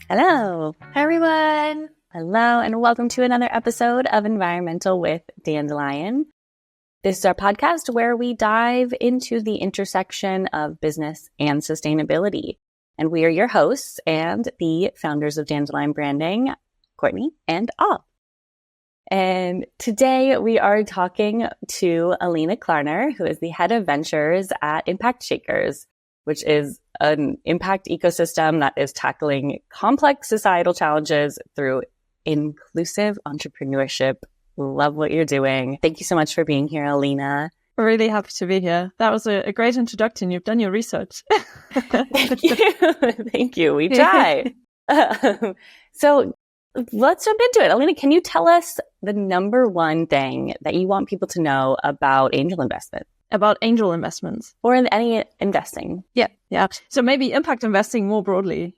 Hello. Hi, everyone. Hello, and welcome to another episode of Environmental with Dandelion. This is our podcast where we dive into the intersection of business and sustainability. And we are your hosts and the founders of Dandelion Branding, Courtney and Al. And today we are talking to Alina Klarner, who is the head of ventures at Impact Shakers, which is an impact ecosystem that is tackling complex societal challenges through inclusive entrepreneurship. Love what you're doing. Thank you so much for being here, Alina. We're really happy to be here. That was a great introduction. You've done your research. Thank you. Thank you. We try. So let's jump into it. Alina, can you tell us the number one thing that you want people to know about angel investment? About angel investments. Or in any investing. Yeah. So maybe impact investing more broadly,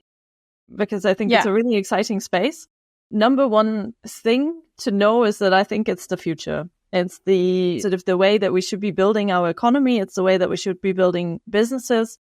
because I think it's a really exciting space. Number one thing to know is that I think it's the future. It's the sort of the way that we should be building our economy. It's the way that we should be building businesses.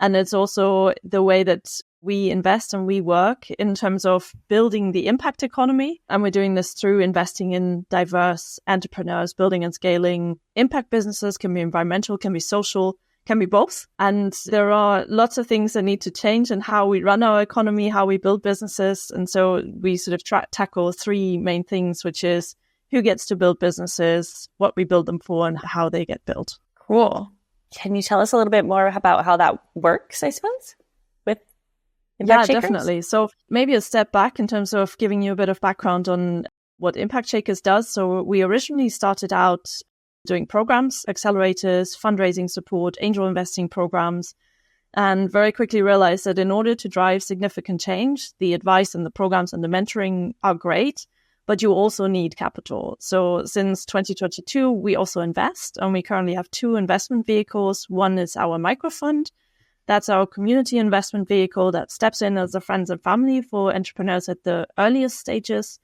And it's also the way that we invest and we work in terms of building the impact economy. And we're doing this through investing in diverse entrepreneurs, building and scaling impact businesses. Can be environmental, can be social, can be both. And there are lots of things that need to change in how we run our economy, how we build businesses. And so we sort of tackle three main things, which is who gets to build businesses, what we build them for, and how they get built. Cool. Can you tell us a little bit more about how that works, I suppose, with Impact Shakers? Definitely. So maybe a step back in terms of giving you a bit of background on what Impact Shakers does. So we originally started out doing programs, accelerators, fundraising support, angel investing programs, and very quickly realized that in order to drive significant change, the advice and the programs and the mentoring are great, but you also need capital. So since 2022, we also invest, and we currently have two investment vehicles. One is our microfund. That's our community investment vehicle that steps in as a friends and family for entrepreneurs at the earliest stages.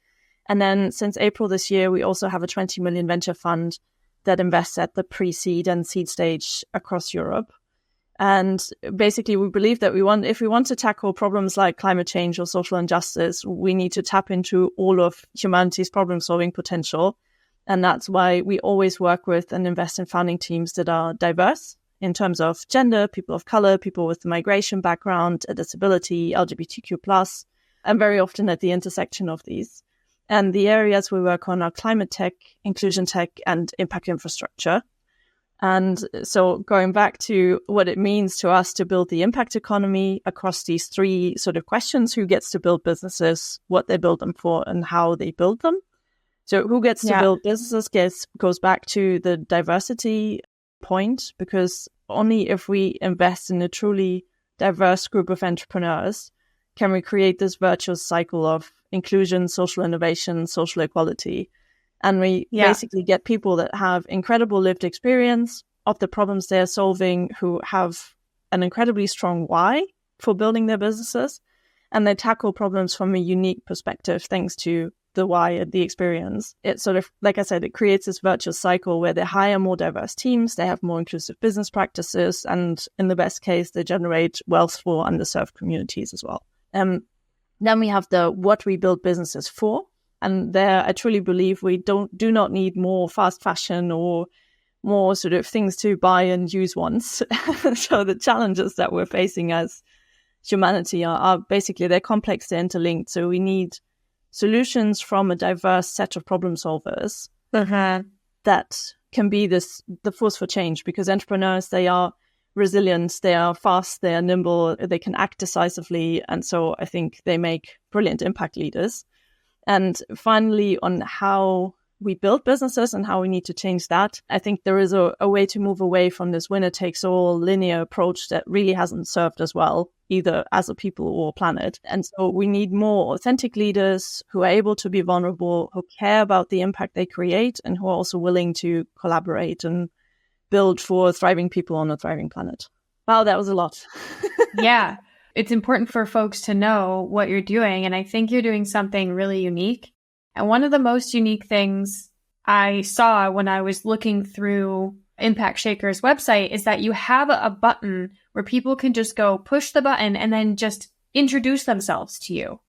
And then since April this year, we also have a 20 million venture fund that invests at the pre-seed and seed stage across Europe. And basically, we believe that if we want to tackle problems like climate change or social injustice, we need to tap into all of humanity's problem-solving potential. And that's why we always work with and invest in founding teams that are diverse in terms of gender, people of color, people with migration background, a disability, LGBTQ+, and very often at the intersection of these. And the areas we work on are climate tech, inclusion tech, and impact infrastructure. And so going back to what it means to us to build the impact economy across these three sort of questions: who gets to build businesses, what they build them for, and how they build them. So who gets to build businesses goes back to the diversity point, because only if we invest in a truly diverse group of entrepreneurs can we create this virtuous cycle of inclusion, social innovation, social equality. And we basically get people that have incredible lived experience of the problems they're solving, who have an incredibly strong why for building their businesses. And they tackle problems from a unique perspective, thanks to the why and the experience. It sort of, like I said, it creates this virtuous cycle where they hire more diverse teams, they have more inclusive business practices, and in the best case, they generate wealth for underserved communities as well. Then we have the what we build businesses for. And there, I truly believe we do not need more fast fashion or more sort of things to buy and use once. So the challenges that we're facing as humanity are basically, they're complex, they're interlinked. So we need solutions from a diverse set of problem solvers that can be the force for change, because entrepreneurs, they are resilient, they are fast, they are nimble, they can act decisively. And so I think they make brilliant impact leaders. And finally, on how we build businesses and how we need to change that, I think there is a way to move away from this winner-takes-all linear approach that really hasn't served us well, either as a people or planet. And so we need more authentic leaders who are able to be vulnerable, who care about the impact they create, and who are also willing to collaborate and build for thriving people on a thriving planet. Wow, that was a lot. Yeah. It's important for folks to know what you're doing. And I think you're doing something really unique. And one of the most unique things I saw when I was looking through Impact Shakers website is that you have a button where people can just go push the button and then just introduce themselves to you.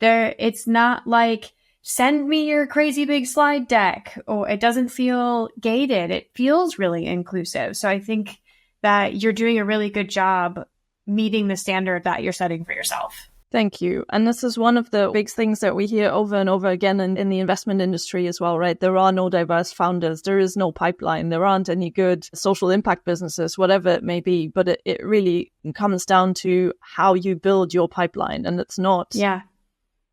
It's not like, send me your crazy big slide deck, or it doesn't feel gated. It feels really inclusive. So I think that you're doing a really good job meeting the standard that you're setting for yourself. Thank you. And this is one of the big things that we hear over and over again in the investment industry as well, right? There are no diverse founders. There is no pipeline. There aren't any good social impact businesses, whatever it may be. But it really comes down to how you build your pipeline. And it's not... Yeah.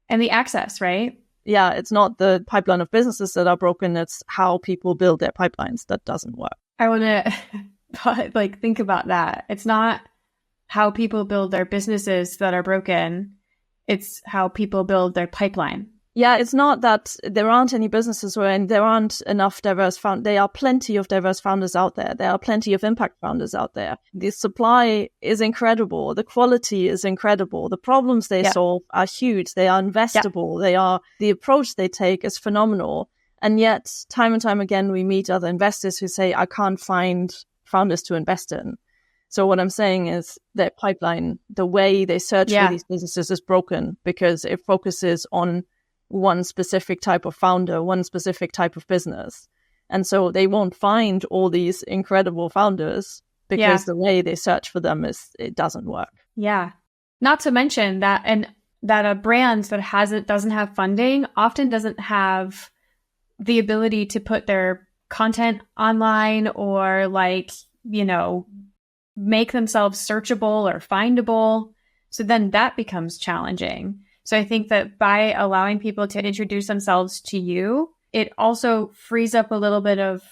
And the access, right? Yeah, it's not the pipeline of businesses that are broken. It's how people build their pipelines that doesn't work. I want to think about that. It's not how people build their businesses that are broken. It's how people build their pipeline. Yeah, it's not that there aren't any businesses and there aren't enough diverse founders. There are plenty of diverse founders out there. There are plenty of impact founders out there. The supply is incredible. The quality is incredible. The problems they solve are huge. They are investable. The approach they take is phenomenal. And yet, time and time again, we meet other investors who say, I can't find founders to invest in. So what I'm saying is that pipeline, the way they search for these businesses is broken because it focuses on one specific type of founder, one specific type of business. And so they won't find all these incredible founders because the way they search for them it doesn't work. Yeah. Not to mention that a brand that doesn't have funding often doesn't have the ability to put their content online or make themselves searchable or findable. So then that becomes challenging. So I think that by allowing people to introduce themselves to you, it also frees up a little bit of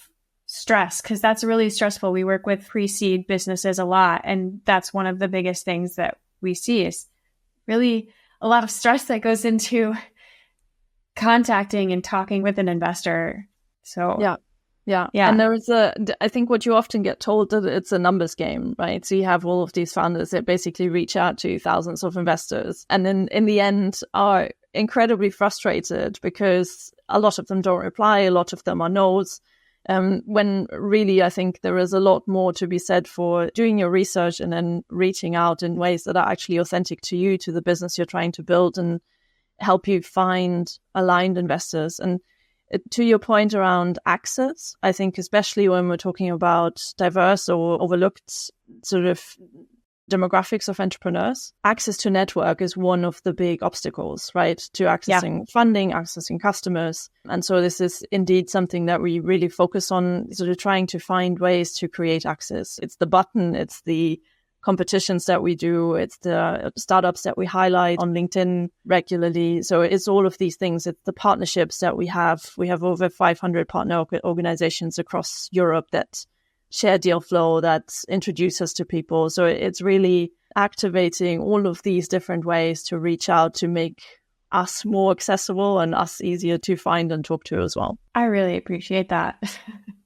stress because that's really stressful. We work with pre-seed businesses a lot. And that's one of the biggest things that we see is really a lot of stress that goes into contacting and talking with an investor. So Yeah. And I think what you often get told that it's a numbers game, right? So you have all of these founders that basically reach out to thousands of investors and then in the end are incredibly frustrated because a lot of them don't reply. A lot of them are no's. When really, I think there is a lot more to be said for doing your research and then reaching out in ways that are actually authentic to you, to the business you're trying to build and help you find aligned investors. And to your point around access, I think especially when we're talking about diverse or overlooked sort of demographics of entrepreneurs, access to network is one of the big obstacles, right? To accessing funding, accessing customers. And so this is indeed something that we really focus on, sort of trying to find ways to create access. It's the button, it's the competitions that we do, it's the startups that we highlight on LinkedIn regularly. So it's all of these things. It's the partnerships that we have. We have over 500 partner organizations across Europe that share deal flow, that introduce us to people. So it's really activating all of these different ways to reach out to make us more accessible and us easier to find and talk to as well. I really appreciate that.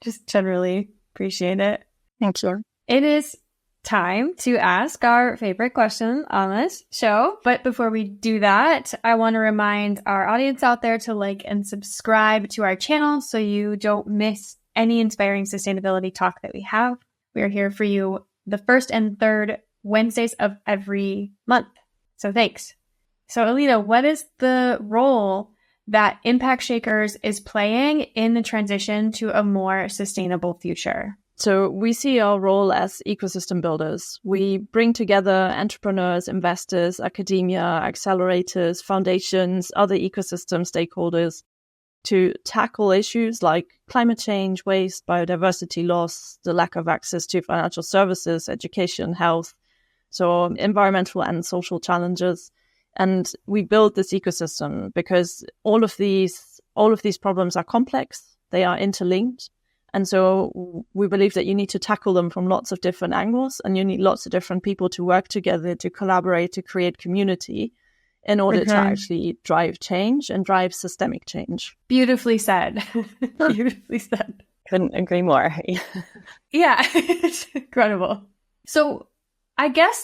Just generally appreciate it. Thank you. It is time to ask our favorite question on this show. But before we do that, I want to remind our audience out there to like and subscribe to our channel so you don't miss any inspiring sustainability talk that we have. We are here for you the first and third Wednesdays of every month. So thanks. So Alina, what is the role that Impact Shakers is playing in the transition to a more sustainable future? So we see our role as ecosystem builders. We bring together entrepreneurs, investors, academia, accelerators, foundations, other ecosystem stakeholders to tackle issues like climate change, waste, biodiversity loss, the lack of access to financial services, education, health, so environmental and social challenges. And we build this ecosystem because all of these problems are complex, they are interlinked. And so we believe that you need to tackle them from lots of different angles and you need lots of different people to work together, to collaborate, to create community in order to actually drive change and drive systemic change. Beautifully said. Beautifully said. Couldn't agree more. Yeah, it's incredible. So I guess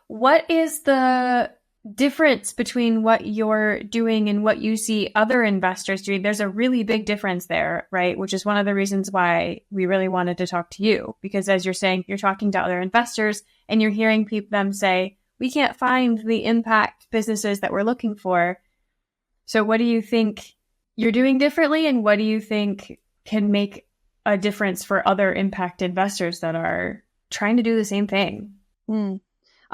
what is the difference between what you're doing and what you see other investors doing? There's a really big difference there, right? Which is one of the reasons why we really wanted to talk to you, because as you're saying, you're talking to other investors and you're hearing them say, we can't find the impact businesses that we're looking for. So what do you think you're doing differently, and what do you think can make a difference for other impact investors that are trying to do the same thing?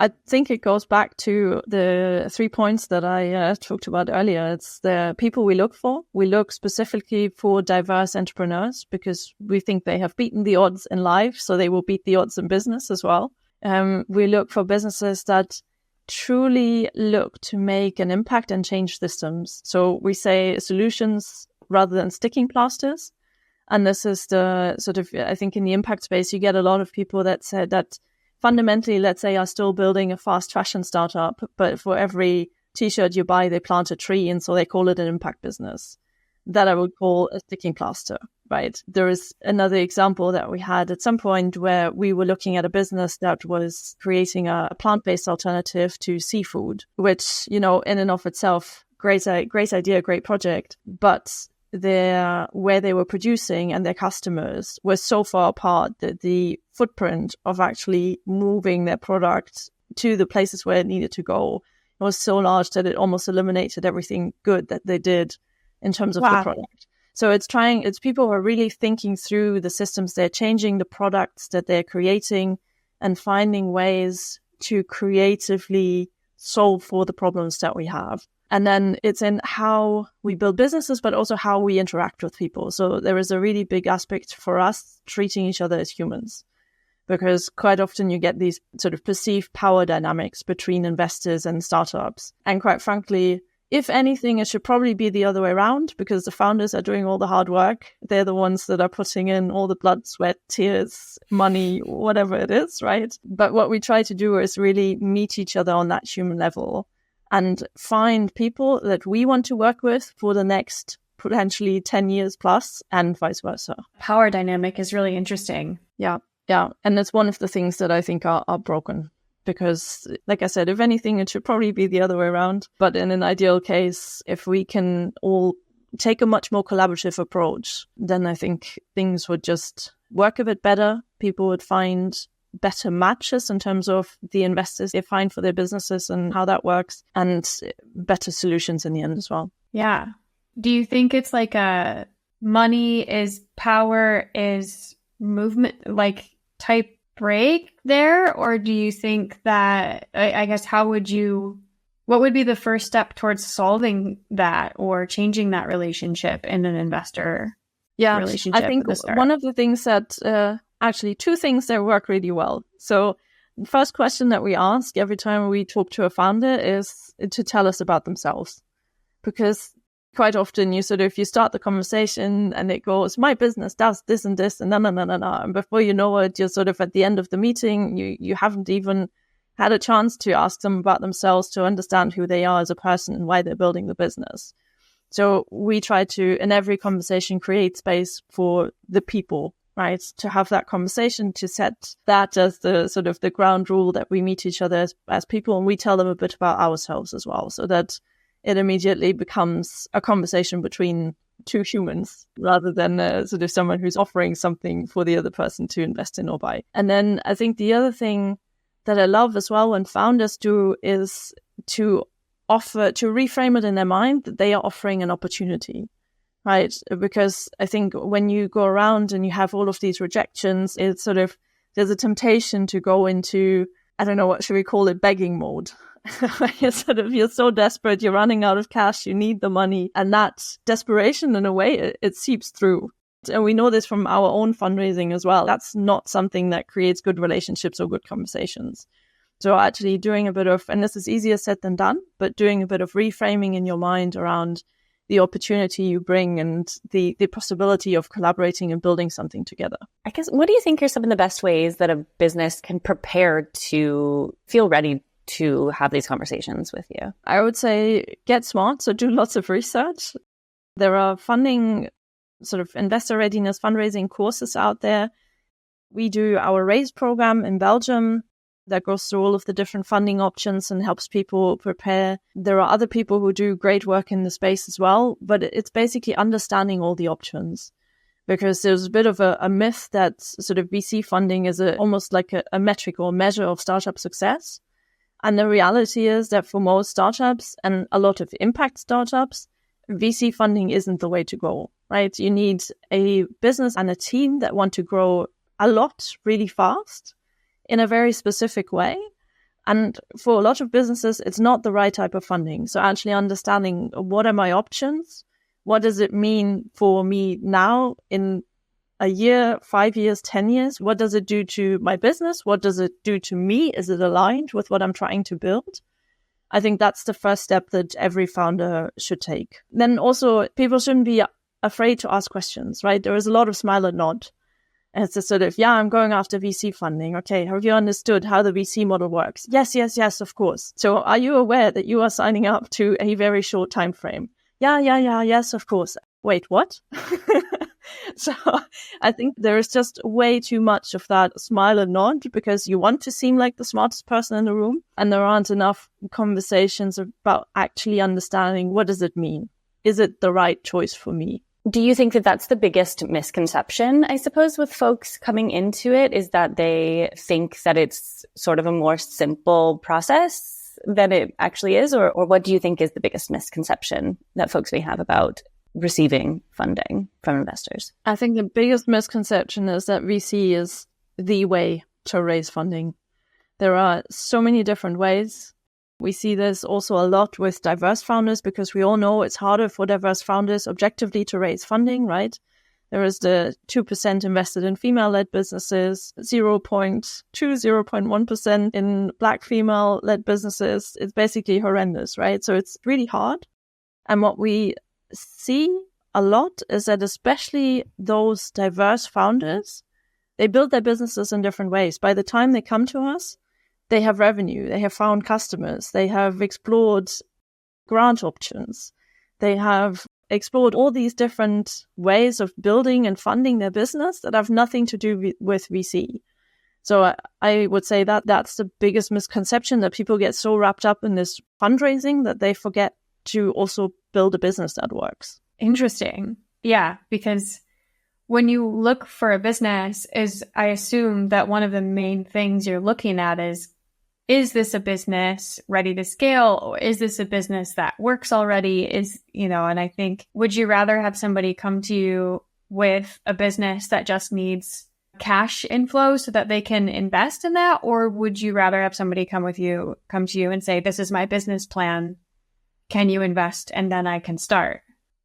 I think it goes back to the 3 points that I talked about earlier. It's the people we look for. We look specifically for diverse entrepreneurs because we think they have beaten the odds in life, so they will beat the odds in business as well. We look for businesses that truly look to make an impact and change systems. So we say solutions rather than sticking plasters. And this is the sort of, I think in the impact space, you get a lot of people that say that fundamentally, let's say, are still building a fast fashion startup, but for every t-shirt you buy, they plant a tree. And so they call it an impact business. That I would call a sticking plaster, right? There is another example that we had at some point where we were looking at a business that was creating a plant-based alternative to seafood, which, in and of itself, great idea, great project. But where they were producing and their customers were so far apart that the footprint of actually moving their product to the places where it needed to go was so large that it almost eliminated everything good that they did in terms of the product. So it's people who are really thinking through the systems they're changing, the products that they're creating, and finding ways to creatively solve for the problems that we have. And then it's in how we build businesses, but also how we interact with people. So there is a really big aspect for us treating each other as humans, because quite often you get these sort of perceived power dynamics between investors and startups. And quite frankly, if anything, it should probably be the other way around, because the founders are doing all the hard work. They're the ones that are putting in all the blood, sweat, tears, money, whatever it is, right? But what we try to do is really meet each other on that human level and find people that we want to work with for the next potentially 10 years plus, and vice versa. Power dynamic is really interesting. Yeah. And it's one of the things that I think are broken. Because, like I said, if anything, it should probably be the other way around. But in an ideal case, if we can all take a much more collaborative approach, then I think things would just work a bit better. People would find better matches in terms of the investors they find for their businesses and how that works, and better solutions in the end as well. Yeah. Do you think it's like a money is power is movement, like type break there? Or do you think that, I guess, what would be the first step towards solving that or changing that relationship in an investor relationship? I think one of the things that, actually two things that work really well. So the first question that we ask every time we talk to a founder is to tell us about themselves. Because quite often you start the conversation and it goes, my business does this and this and no. And before you know it, you're sort of at the end of the meeting, you haven't even had a chance to ask them about themselves, to understand who they are as a person and why they're building the business. So we try to, in every conversation, create space for the people, right? To have that conversation, to set that as the sort of the ground rule that we meet each other as people, and we tell them a bit about ourselves as well, so that it immediately becomes a conversation between two humans rather than sort of someone who's offering something for the other person to invest in or buy. And then I think the other thing that I love as well when founders do is to reframe it in their mind that they are offering an opportunity, right? Because I think when you go around and you have all of these rejections, it's sort of, there's a temptation to go into, I don't know, what should we call it, begging mode. You're so desperate, you're running out of cash, you need the money, and that desperation, in a way, it seeps through. And we know this from our own fundraising as well. That's not something that creates good relationships or good conversations. So actually doing a bit of, and this is easier said than done, but doing a bit of reframing in your mind around the opportunity you bring and the possibility of collaborating and building something together. I guess, what do you think are some of the best ways that a business can prepare to feel ready to have these conversations with you? I would say get smart. So do lots of research. There are funding, sort of investor readiness fundraising courses out there. We do our RAISE program in Belgium that goes through all of the different funding options and helps people prepare. There are other people who do great work in the space as well, but it's basically understanding all the options. Because there's a bit of a myth that sort of VC funding is almost like a metric or measure of startup success. And the reality is that for most startups and a lot of impact startups, VC funding isn't the way to go, right? You need a business and a team that want to grow a lot really fast in a very specific way. And for a lot of businesses, it's not the right type of funding. So actually understanding what are my options? What does it mean for me now in a year, 5 years, 10 years? What does it do to my business? What does it do to me? Is it aligned with what I'm trying to build? I think that's the first step that every founder should take. Then also, people shouldn't be afraid to ask questions, right? There is a lot of smile and nod. And it's a sort of, yeah, I'm going after VC funding. Okay, have you understood how the VC model works? Yes, of course. So are you aware that you are signing up to a very short time frame? Yeah, yes, of course. Wait, what? So I think there is just way too much of that smile and nod because you want to seem like the smartest person in the room, and there aren't enough conversations about actually understanding what does it mean? Is it the right choice for me? Do you think that that's the biggest misconception, I suppose, with folks coming into it, is that they think that it's sort of a more simple process than it actually is? Or what do you think is the biggest misconception that folks may have about receiving funding from investors? I think the biggest misconception is that VC is the way to raise funding. There are so many different ways. We see this also a lot with diverse founders because we all know it's harder for diverse founders objectively to raise funding, right? There is the 2% invested in female-led businesses, 0.2, 0.1% in Black female-led businesses. It's basically horrendous, right? So it's really hard. And what we see a lot is that especially those diverse founders, they build their businesses in different ways. By the time they come to us, they have revenue, they have found customers, they have explored grant options, they have explored all these different ways of building and funding their business that have nothing to do with VC. So I would say that that's the biggest misconception, that people get so wrapped up in this fundraising that they forget to also build a business that works. Interesting. Yeah, because when you look for a business, I assume that one of the main things you're looking at is this a business ready to scale? Or is this a business that works already? And I think, would you rather have somebody come to you with a business that just needs cash inflow so that they can invest in that? Or would you rather have somebody come to you and say, this is my business plan. Can you invest? And then I can start.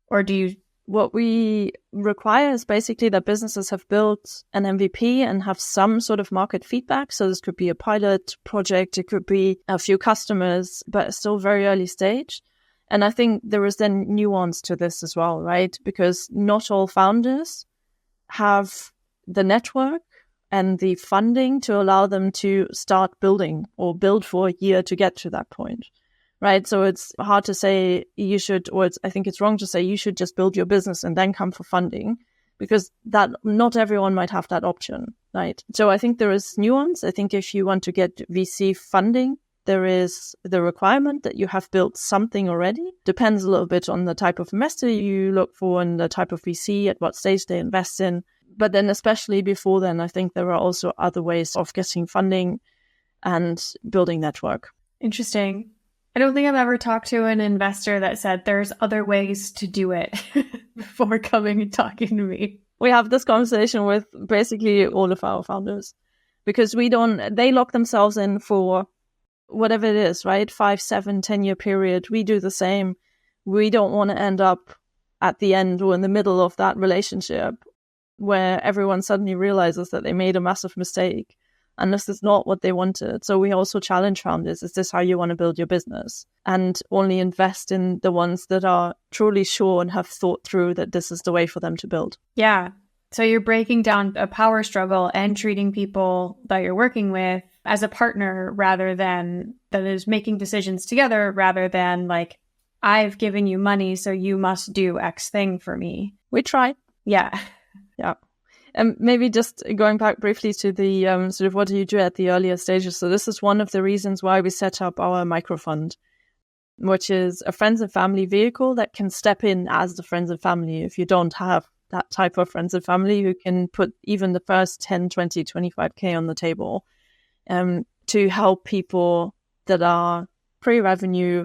Or do you? What we require is basically that businesses have built an MVP and have some sort of market feedback. So this could be a pilot project, it could be a few customers, but still very early stage. And I think there is then nuance to this as well, right? Because not all founders have the network and the funding to allow them to start building or build for a year to get to that point. Right. So it's hard to say you should, I think it's wrong to say you should just build your business and then come for funding, because that not everyone might have that option. Right. So I think there is nuance. I think if you want to get VC funding, there is the requirement that you have built something already. Depends a little bit on the type of investor you look for and the type of VC, at what stage they invest in. But then especially before then, I think there are also other ways of getting funding and building network. Interesting. I don't think I've ever talked to an investor that said there's other ways to do it before coming and talking to me. We have this conversation with basically all of our founders because they lock themselves in for whatever it is, right? 5, 7, 10-year period. We do the same. We don't want to end up at the end or in the middle of that relationship where everyone suddenly realizes that they made a massive mistake. And this is not what they wanted. So we also challenge founders, is this how you want to build your business? And only invest in the ones that are truly sure and have thought through that this is the way for them to build. Yeah. So you're breaking down a power struggle and treating people that you're working with as a partner rather than that is making decisions together, rather than like, I've given you money, so you must do X thing for me. We try. Yeah. Yeah. And maybe just going back briefly to the sort of what do you do at the earlier stages. So this is one of the reasons why we set up our microfund, which is a friends and family vehicle that can step in as the friends and family. If you don't have that type of friends and family, you can put even the first 10, 20, 25K on the table to help people that are pre-revenue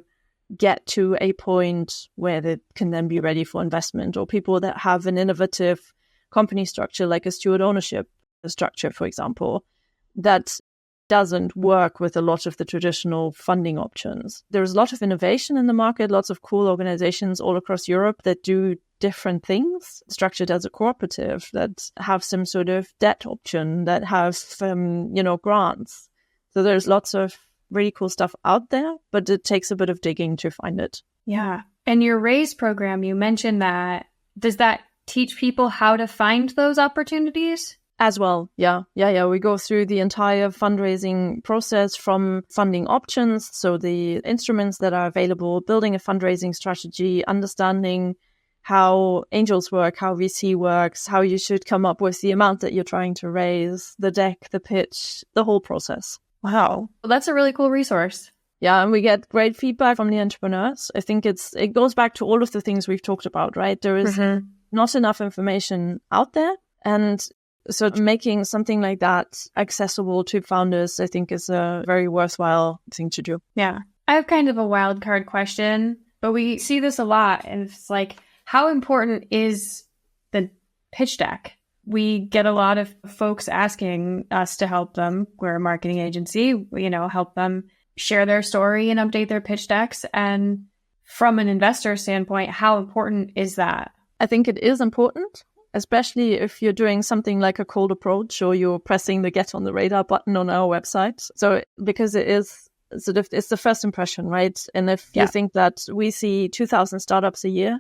get to a point where they can then be ready for investment, or people that have an innovative company structure like a steward ownership structure, for example, that doesn't work with a lot of the traditional funding options. There's a lot of innovation in the market, lots of cool organizations all across Europe that do different things structured as a cooperative, that have some sort of debt option, that have, grants. So there's lots of really cool stuff out there, but it takes a bit of digging to find it. Yeah. And your RAISE program, you mentioned that. Does that teach people how to find those opportunities? As well, yeah. We go through the entire fundraising process from funding options, so the instruments that are available, building a fundraising strategy, understanding how angels work, how VC works, how you should come up with the amount that you're trying to raise, the deck, the pitch, the whole process. Wow. Well, that's a really cool resource. Yeah, and we get great feedback from the entrepreneurs. I think it goes back to all of the things we've talked about, right? There is not enough information out there, and so making something like that accessible to founders, I think, is a very worthwhile thing to do. Yeah. I have kind of a wild card question, but we see this a lot. And it's like, how important is the pitch deck? We get a lot of folks asking us to help them. We're a marketing agency, help them share their story and update their pitch decks. And from an investor standpoint, how important is that? I think it is important, especially if you're doing something like a cold approach or you're pressing the get on the radar button on our website. So because it is it's the first impression, right? And if you think that we see 2,000 startups a year,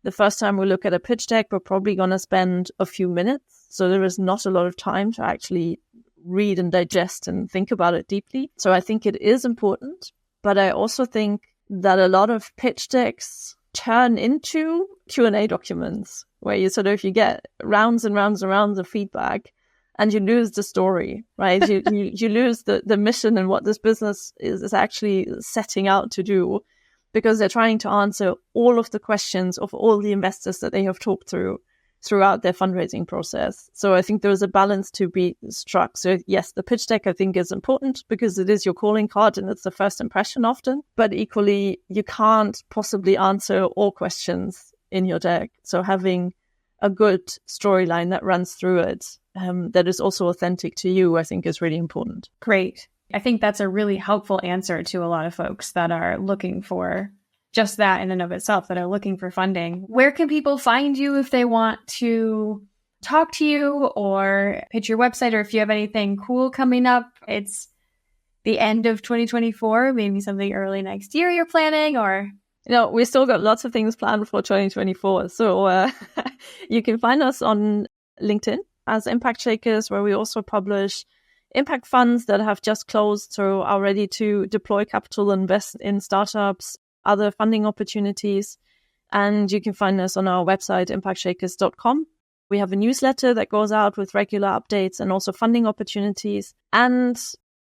the first time we look at a pitch deck, we're probably going to spend a few minutes. So there is not a lot of time to actually read and digest and think about it deeply. So I think it is important. But I also think that a lot of pitch decks turn into Q&A documents where you get rounds and rounds and rounds of feedback and you lose the story, right? you lose the mission and what this business is actually setting out to do, because they're trying to answer all of the questions of all the investors that they have talked throughout their fundraising process. So I think there's a balance to be struck. So yes, the pitch deck I think is important because it is your calling card and it's the first impression often, but equally you can't possibly answer all questions in your deck. So having a good storyline that runs through it, that is also authentic to you, I think is really important. Great. I think that's a really helpful answer to a lot of folks that are looking for just that in and of itself, that are looking for funding. Where can people find you if they want to talk to you or pitch your website, or if you have anything cool coming up? It's the end of 2024, maybe something early next year you're planning, or... We still got lots of things planned for 2024. So you can find us on LinkedIn as Impact Shakers, where we also publish impact funds that have just closed, so are ready to deploy capital, invest in startups, other funding opportunities. And you can find us on our website, impactshakers.com. We have a newsletter that goes out with regular updates and also funding opportunities. And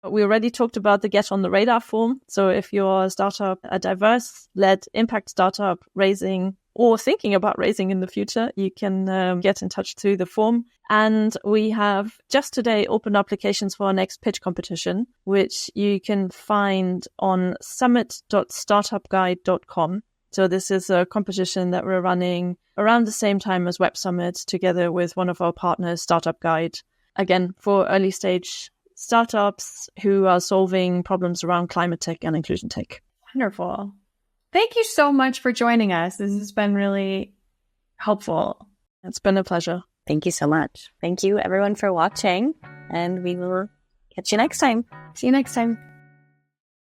we already talked about the Get on the Radar form. So if you're a startup, a diverse-led impact startup raising or thinking about raising in the future, you can get in touch through the form. And we have just today opened applications for our next pitch competition, which you can find on summit.startupguide.com. So this is a competition that we're running around the same time as Web Summit, together with one of our partners, Startup Guide, again, for early stage startups who are solving problems around climate tech and inclusion tech. Wonderful. Thank you so much for joining us. This has been really helpful. It's been a pleasure. Thank you so much. Thank you, everyone, for watching, and we will catch you next time. See you next time.